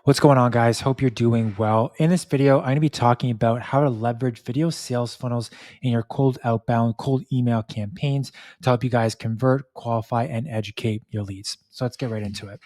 What's going on, guys? Hope you're doing well. In this video, I'm going to be talking about how to leverage video sales funnels in your cold outbound, cold email campaigns to help you guys convert, qualify, and educate your leads. So let's get right into it.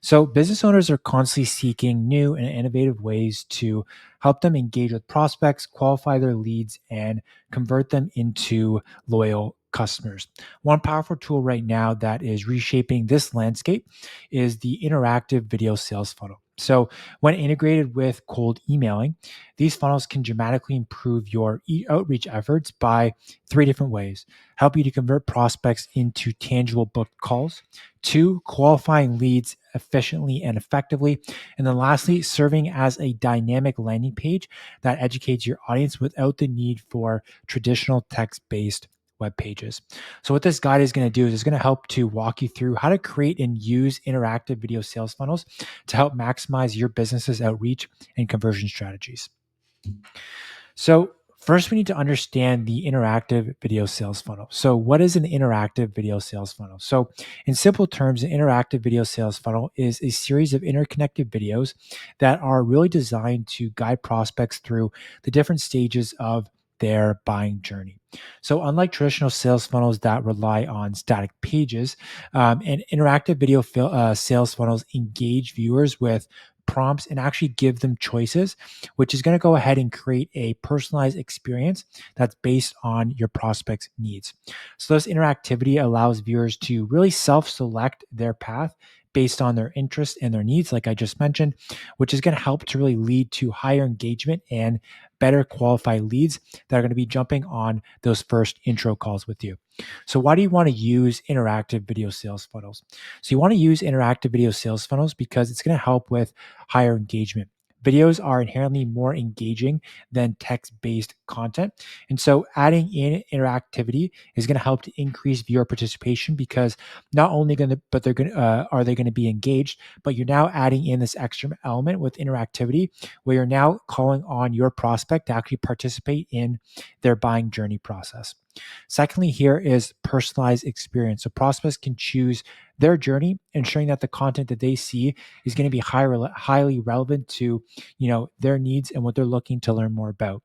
So, business owners are constantly seeking new and innovative ways to help them engage with prospects, qualify their leads, and convert them into loyal customers. One powerful tool right now that is reshaping this landscape is the interactive video sales funnel. So, when integrated with cold emailing, these funnels can dramatically improve your outreach efforts by three different ways: help you to convert prospects into tangible booked calls, two, qualifying leads efficiently and effectively, and then lastly, serving as a dynamic landing page that educates your audience without the need for traditional text based web pages. So, what this guide is going to do is it's going to help to walk you through how to create and use interactive video sales funnels to help maximize your business's outreach and conversion strategies. So, first, we need to understand the interactive video sales funnel. So, what is an interactive video sales funnel? So, in simple terms, an interactive video sales funnel is a series of interconnected videos that are really designed to guide prospects through the different stages of their buying journey. So, unlike traditional sales funnels that rely on static pages, and interactive video sales funnels engage viewers with prompts and actually give them choices, which is going to go ahead and create a personalized experience that's based on your prospect's needs. So, this interactivity allows viewers to really self select their path based on their interests and their needs, like I just mentioned, which is going to help to really lead to higher engagement and better qualified leads that are going to be jumping on those first intro calls with you. So, why do you want to use interactive video sales funnels? So, you want to use interactive video sales funnels because it's going to help with higher engagement. Videos are inherently more engaging than text based content. And so adding in interactivity is going to help to increase viewer participation because not only going to, but they're going to, are they going to be engaged, but you're now adding in this extra element with interactivity where you're now calling on your prospect to actually participate in their buying journey process. Secondly, here is personalized experience. So prospects can choose their journey, ensuring that the content that they see is going to be highly relevant to their needs and what they're looking to learn more about.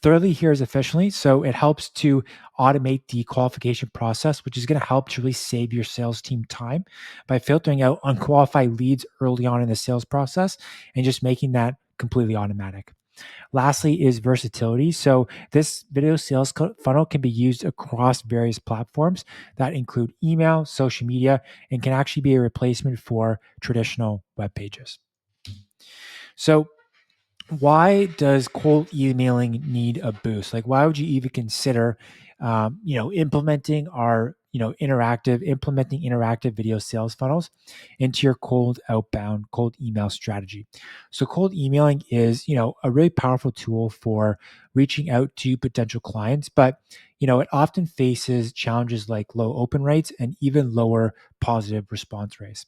Thirdly, here is efficiently. So it helps to automate the qualification process, which is going to help to really save your sales team time by filtering out unqualified leads early on in the sales process and just making that completely automatic. Lastly is versatility. So this video sales funnel can be used across various platforms that include email, social media, and can actually be a replacement for traditional web pages. So why does cold emailing need a boost? Like, why would you even consider, implementing interactive video sales funnels into your cold outbound, cold email strategy? So, cold emailing is, a really powerful tool for reaching out to potential clients, but it often faces challenges like low open rates and even lower positive response rates.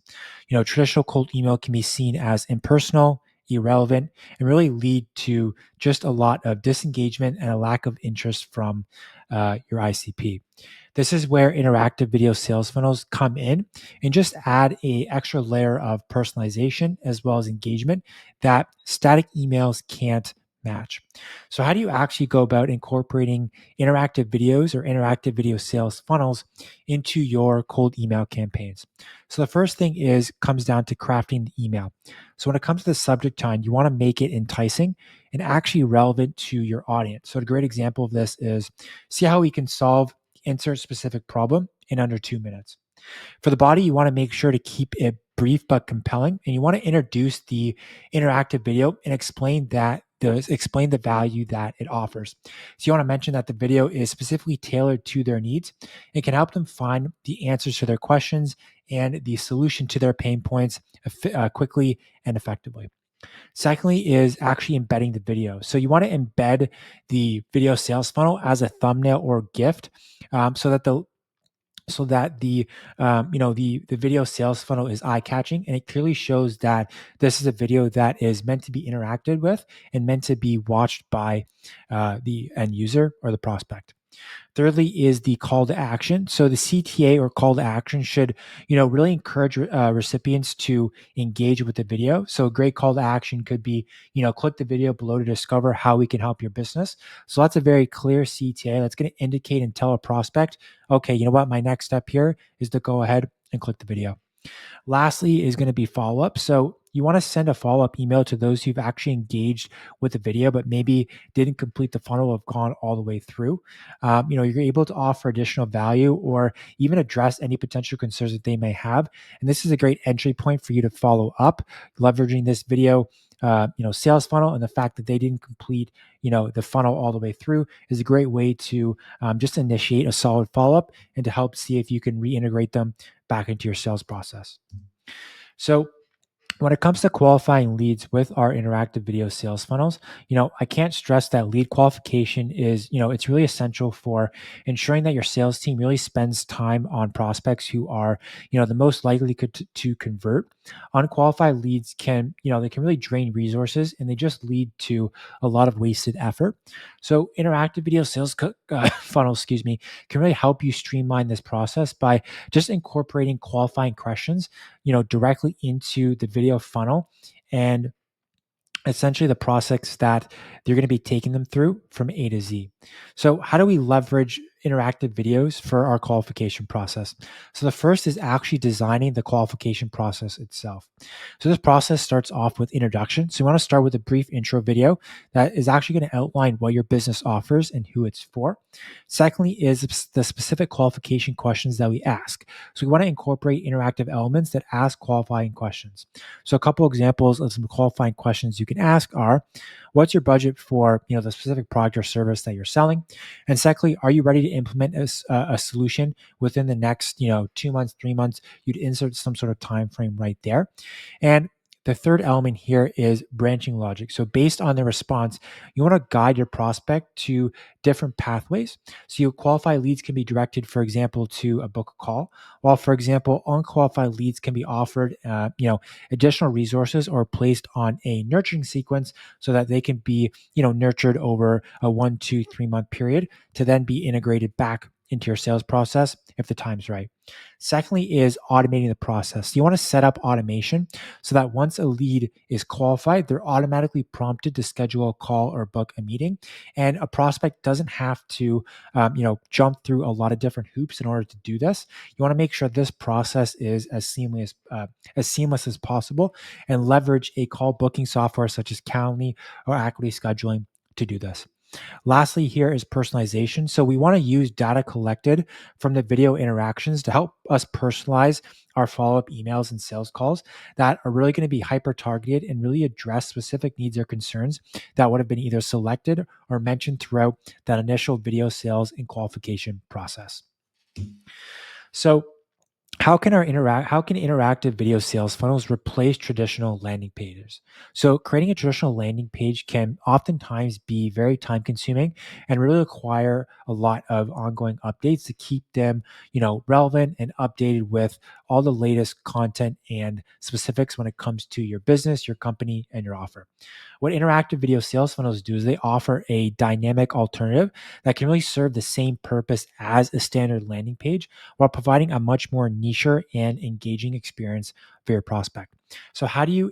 Traditional cold email can be seen as impersonal, irrelevant, and really lead to just a lot of disengagement and a lack of interest from your ICP. This is where interactive video sales funnels come in and just add a extra layer of personalization as well as engagement that static emails can't match. So how do you actually go about incorporating interactive videos or interactive video sales funnels into your cold email campaigns? So the first thing is comes down to crafting the email. So when it comes to the subject line, you want to make it enticing and actually relevant to your audience. So a great example of this is see how we can solve insert specific problem in under 2 minutes. For the body, you want to make sure to keep it brief but compelling, and you want to introduce the interactive video and explain the value that it offers. So you want to mention that the video is specifically tailored to their needs. It can help them find the answers to their questions and the solution to their pain points quickly and effectively. Secondly, is actually embedding the video. So you want to embed the video sales funnel as a thumbnail or gift, so that the video sales funnel is eye catching and it clearly shows that this is a video that is meant to be interacted with and meant to be watched by the end user or the prospect. Thirdly is the call to action. So the CTA or call to action should, really encourage recipients to engage with the video. So a great call to action could be, click the video below to discover how we can help your business. So that's a very clear CTA that's going to indicate and tell a prospect, okay, you know what, my next step here is to go ahead and click the video. Lastly is going to be follow up. So you want to send a follow up email to those who've actually engaged with the video, but maybe didn't complete the funnel of gone all the way through. You're able to offer additional value or even address any potential concerns that they may have. And this is a great entry point for you to follow up, leveraging this video. Sales funnel and the fact that they didn't complete, the funnel all the way through is a great way to just initiate a solid follow up and to help see if you can reintegrate them back into your sales process. So when it comes to qualifying leads with our interactive video sales funnels, I can't stress that lead qualification is, it's really essential for ensuring that your sales team really spends time on prospects who are, the most likely to convert. Unqualified leads can, they can really drain resources and they just lead to a lot of wasted effort. So interactive video sales funnel, can really help you streamline this process by just incorporating qualifying questions, directly into the video funnel and essentially the process that they're going to be taking them through from A to Z. So, how do we leverage interactive videos for our qualification process? So, the first is actually designing the qualification process itself. So, this process starts off with introduction. So, you want to start with a brief intro video that is actually going to outline what your business offers and who it's for. Secondly, is the specific qualification questions that we ask. So, we want to incorporate interactive elements that ask qualifying questions. So, a couple examples of some qualifying questions you can ask are, what's your budget for the specific product or service that you're selling? And secondly, are you ready to implement a solution within the next 2 months, 3 months? You'd insert some sort of time frame right there. And the third element here is branching logic. So based on the response, you want to guide your prospect to different pathways. So your qualified leads can be directed, for example, to a book a call, while, for example, unqualified leads can be offered, additional resources or placed on a nurturing sequence so that they can be, nurtured over a 1, 2, 3 month period to then be integrated back into your sales process if the time's right. Secondly, is automating the process. You want to set up automation so that once a lead is qualified, they're automatically prompted to schedule a call or book a meeting. And a prospect doesn't have to, jump through a lot of different hoops in order to do this. You want to make sure this process is as seamless as possible, and leverage a call booking software such as Calendly or Acuity Scheduling to do this. Lastly, here is personalization. So we want to use data collected from the video interactions to help us personalize our follow-up emails and sales calls that are really going to be hyper targeted and really address specific needs or concerns that would have been either selected or mentioned throughout that initial video sales and qualification process. So how can interactive video sales funnels replace traditional landing pages? So creating a traditional landing page can oftentimes be very time consuming and really require a lot of ongoing updates to keep them, relevant and updated with all the latest content and specifics when it comes to your business, your company, and your offer. What interactive video sales funnels do is they offer a dynamic alternative that can really serve the same purpose as a standard landing page while providing a much more niche and engaging experience for your prospect. So how does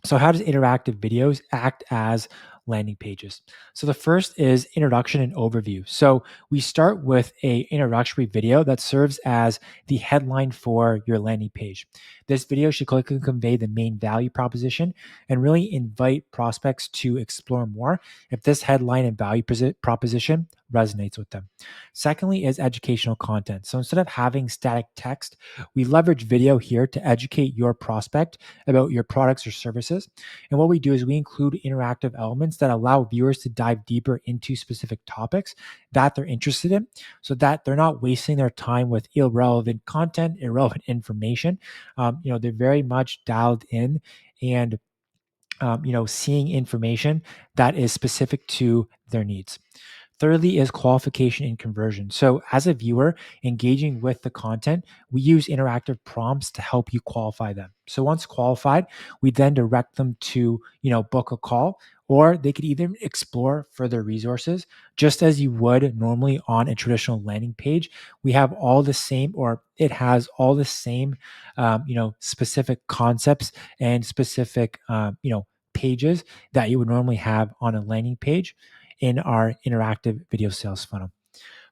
interactive videos act as landing pages? So the first is introduction and overview. So we start with a introductory video that serves as the headline for your landing page. This video should quickly convey the main value proposition and really invite prospects to explore more if this headline and value proposition resonates with them. Secondly is educational content. So instead of having static text, we leverage video here to educate your prospect about your products or services. And what we do is we include interactive elements that allow viewers to dive deeper into specific topics that they're interested in so that they're not wasting their time with irrelevant content, irrelevant information. They're very much dialed in and seeing information that is specific to their needs. Thirdly is qualification and conversion. So as a viewer engaging with the content, we use interactive prompts to help you qualify them. So once qualified, we then direct them to, book a call, or they could even explore further resources just as you would normally on a traditional landing page. We have all the same, or it has all the same, specific concepts and specific, pages that you would normally have on a landing page in our interactive video sales funnel.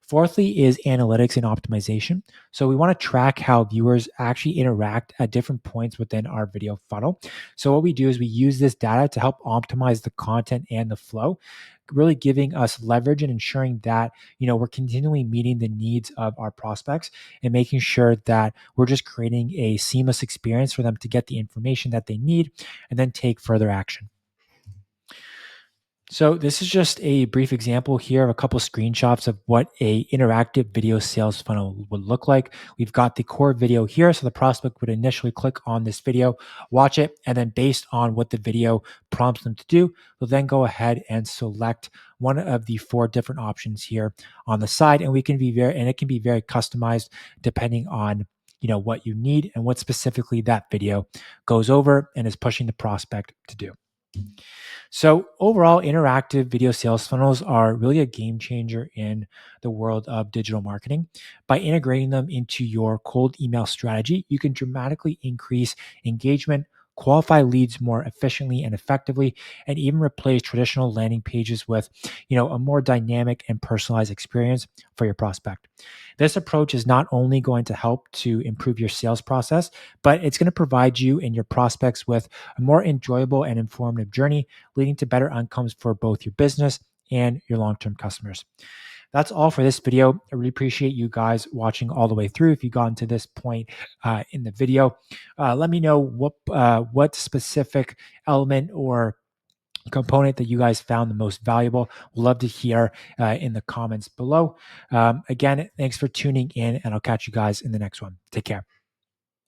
Fourthly is analytics and optimization. So we want to track how viewers actually interact at different points within our video funnel. So what we do is we use this data to help optimize the content and the flow, really giving us leverage and ensuring that, we're continually meeting the needs of our prospects and making sure that we're just creating a seamless experience for them to get the information that they need and then take further action. So this is just a brief example here of a couple screenshots of what a interactive video sales funnel would look like. We've got the core video here. So the prospect would initially click on this video, watch it, and then based on what the video prompts them to do, they'll then go ahead and select one of the four different options here on the side. And it can be very customized depending on what you need and what specifically that video goes over and is pushing the prospect to do. So, overall, interactive video sales funnels are really a game changer in the world of digital marketing. By integrating them into your cold email strategy, you can dramatically increase engagement, qualify leads more efficiently and effectively, and even replace traditional landing pages with, a more dynamic and personalized experience for your prospect. This approach is not only going to help to improve your sales process, but it's going to provide you and your prospects with a more enjoyable and informative journey, leading to better outcomes for both your business and your long-term customers. That's all for this video. I really appreciate you guys watching all the way through. If you got to this point in the video, let me know what specific element or component that you guys found the most valuable. We'd love to hear in the comments below. Again, thanks for tuning in, and I'll catch you guys in the next one. Take care.